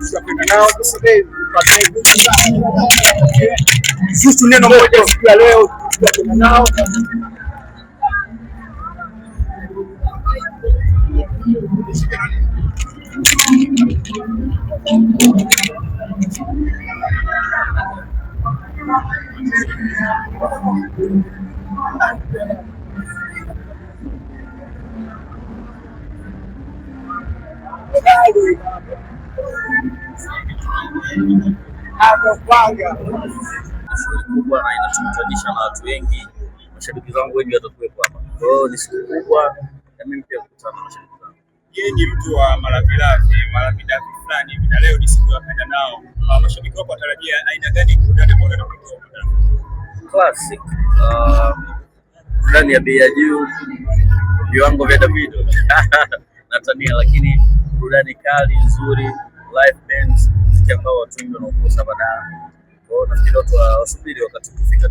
tunapenda nao sisi neno moja siku ya leo tunapenda nao. Kubwa na inatukutanisha na watu wengi, mashabiki zangu wengi watakuwepo hapa. Kwa hiyo ni siku kubwa na mimi pia kukutana na mashabiki zangu. Yeye ni mtu wa maravilafi fulani hivi na leo ni siku ya kwenda nao. Mashabiki wako watarajia aina gani kudada kwa dada? Classic. Ndani ya bei ya juu, viwango vya Davido. Natania, lakini burudani kali nzuri, live bands ambao watu wengi wanaokosa baadaye. Kwa hiyo nafikiri watu wasubiri wakati ukifika.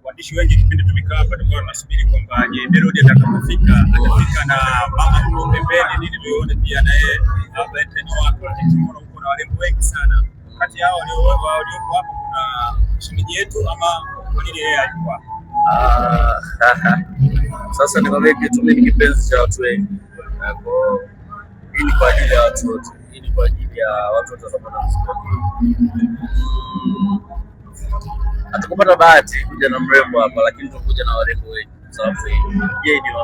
Waandishi wengi kipindi tumekaa hapa tulikuwa tunasubiri kwamba je, Melody atakapofika atafika na mama huko pembeni nini tuone pia na yeye hapa tena wako, lakini tunaona huko na warembo wengi sana. Kati yao waliokuwa hapo kuna shemeji yetu ama kwa nini yeye alikuwa? Sasa nikwambia kitu, mimi ni kipenzi cha watu wengi. Kwa hii ni kwa ajili ya watu wote. Hii ni kwa ajili ya watu wote watapata muziki. Hatukupata bahati kuja na mrembo hapa, lakini tunakuja na warembo wengi. Sababu yeye ni wa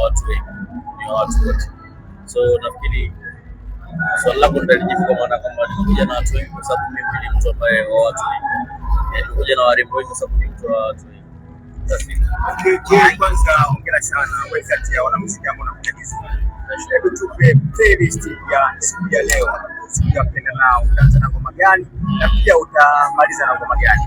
watu wengi, ni wa watu wote. So nafikiri swali lako ndalijibu kwa maana kwamba nimekuja na watu wengi kwa sababu mimi ni mtu ambaye wa watu wengi. Nimekuja na warembo wengi kwa sababu ni mtu wa watu wengi. Kwanza hongera sana wewe kati ya wanamuziki ambao wanakuja vizuri. Hebu tupe playlist ya siku ya leo. Siku ya kwenda nao utaanza na ngoma gani na pia utamaliza na ngoma gani?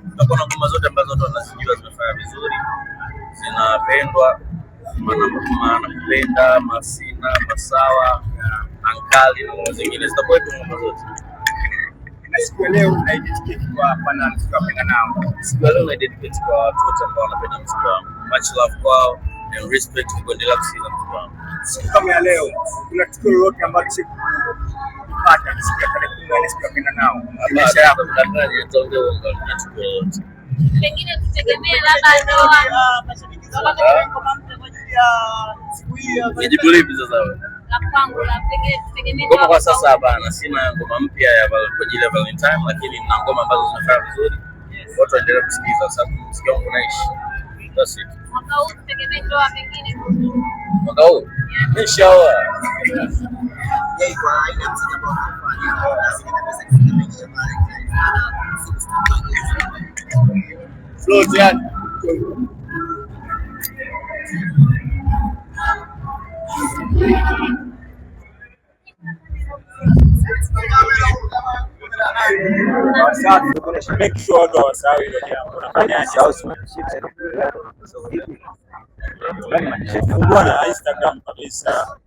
Tutakuwa na ngoma zote ambazo watu wanazijua zimefanya vizuri, zinapendwa, Manapenda, Masina, Masawa, Ankali na zingine zitakuwa ngoma zote. Na siku ya leo unaidedicate kwa pana siku ya kwenda nao. Siku ya leo unaidedicate kwa watu wote ambao wanapenda muziki wangu. Much love kwao and respect kwa kuendelea kusikiza muziki wangu. Siku kama ya leo kuna tukio lolote ambalo sikupata siku ya tarehe 10 siku ya kwenda nao? Maisha yako ndani ya tonge uongo na tukio lolote. Pengine tutegemee labda ndoa mashabiki kama mtu kwa ajili ya siku hii. Nijibu lipi sasa wewe? Ngoma kwa sasa hapana, sina ngoma mpya ya kwa ajili ya Valentine, lakini nina ngoma ambazo zinafanya vizuri. Watu waendelee kusikiliza sababu muziki wangu unaishi. That's it. Mwaka huu tutegemee ndoa pengine. Mwaka huu? Inshallah. Yeye kwa aina muziki ambao anafanya na sisi kabisa kitu Flow yani. Make sure ndo wasahau hilo jambo. Bwana Instagram kabisa.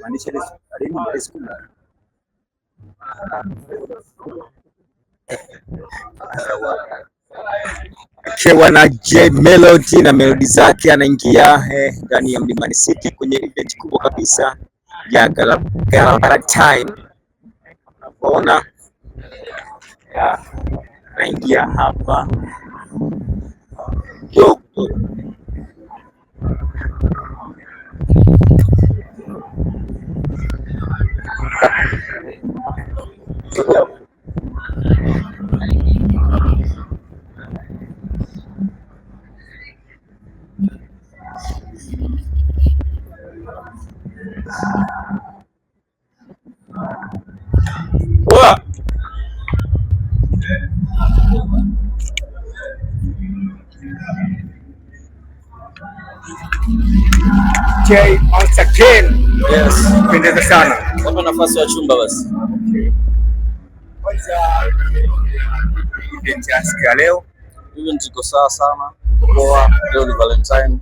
Maanisha akiwa na J Melody na melodi zake anaingia ndani ya Mlimani City kwenye event kubwa kabisa ya Valentine. Unaona anaingia hapa J once again. Yes. Pendeza sana. Wapa nafasi wa chumba basi. Kwanza event ya siku ya leo. Event iko sawa sana. Poa, leo ni Valentine.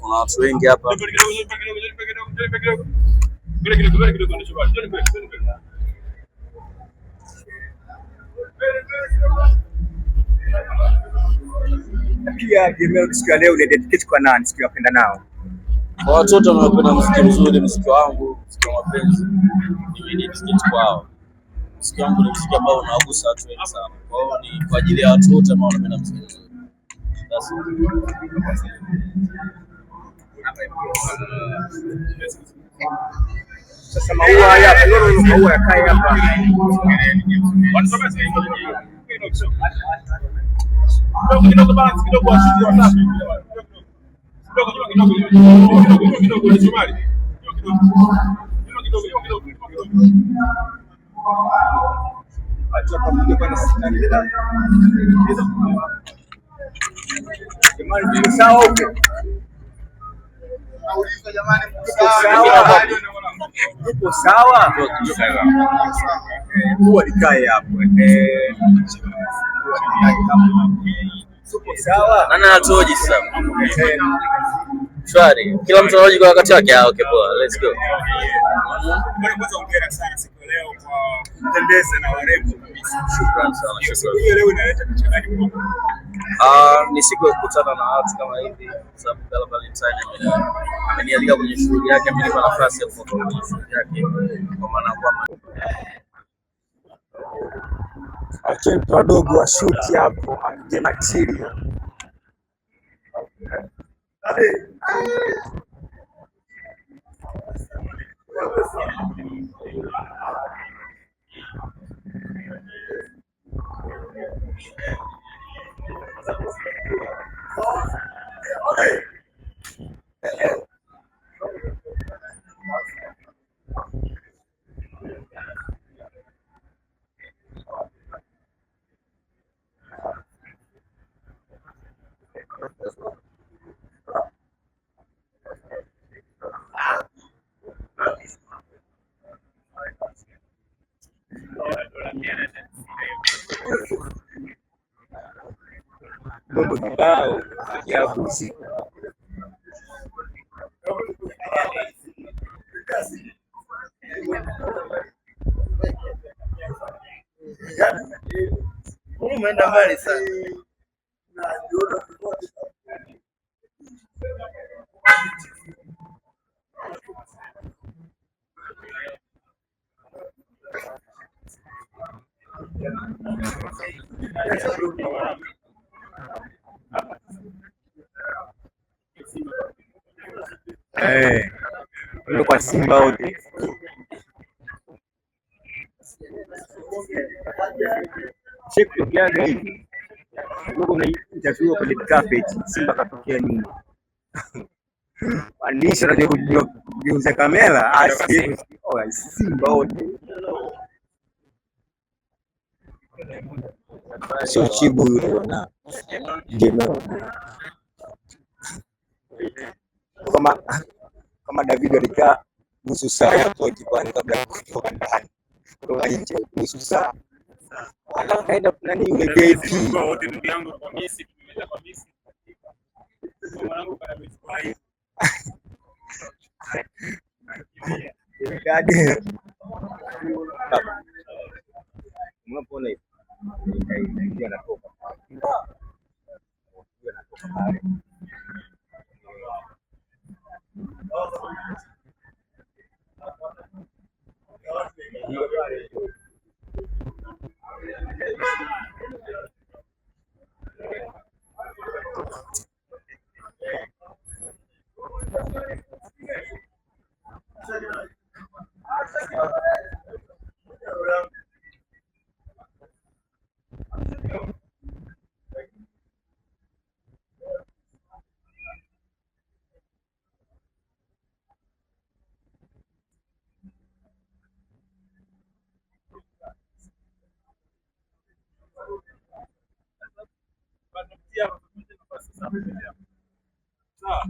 Kuna watu wengi hapa. Pia J Melody siku ya leo ni dedicate kwa nani siku ya kwenda nao? Kwa watu wote wanaopenda muziki mzuri, muziki wangu, muziki wa mapenzi, ni tiketi kwao. Muziki wangu ni muziki ambao unawagusa watu wengi sana. Kwa hiyo ni kwa ajili ya watu wote ambao wanapenda muziki mzuri. Sasa maua haya, maua yakae hapa. Tuko sawa? Huwa likae hapo. Tuko sawa? Nani anatoji sasa? Shwari. Kila mtu anaoji kwa wakati wake. Okay, poa. Let's go. Kwanza hongera sana siku leo kwa kupendeza na warembo kabisa. Shukrani sana. Shukrani. Leo inaleta picha gani kwako? Ni siku ya kukutana na watu kama hivi, kwa sababu Bella Valentine amenialika kwenye shughuli yake, amenipa nafasi ya kutoka kwenye shughuli yake, kwa maana kwamba acheni wadogo wa shoot hapo apige material. Mambo kibao ya kusi. Umeenda mbali sana. Ndio kwa Simba wote. Check tukiaga hivi. Ndio na interview kwenye carpet, Simba katokea nyuma. Wanisha ndio kugeuza kamera, asi. Oh, Simba wote. Sio chibu yule na Geno. Kama David alikaa nusu saa hapo jikoni kabla ya kutoka ndani. Kwa nje nusu saa. Akaenda nani yule gate. Wote ndugu yangu kwa Messi, tumeenda kwa Messi. Mwanangu kana Messi. Dade. Unapona hivi. Ndio anatoka. Sawa.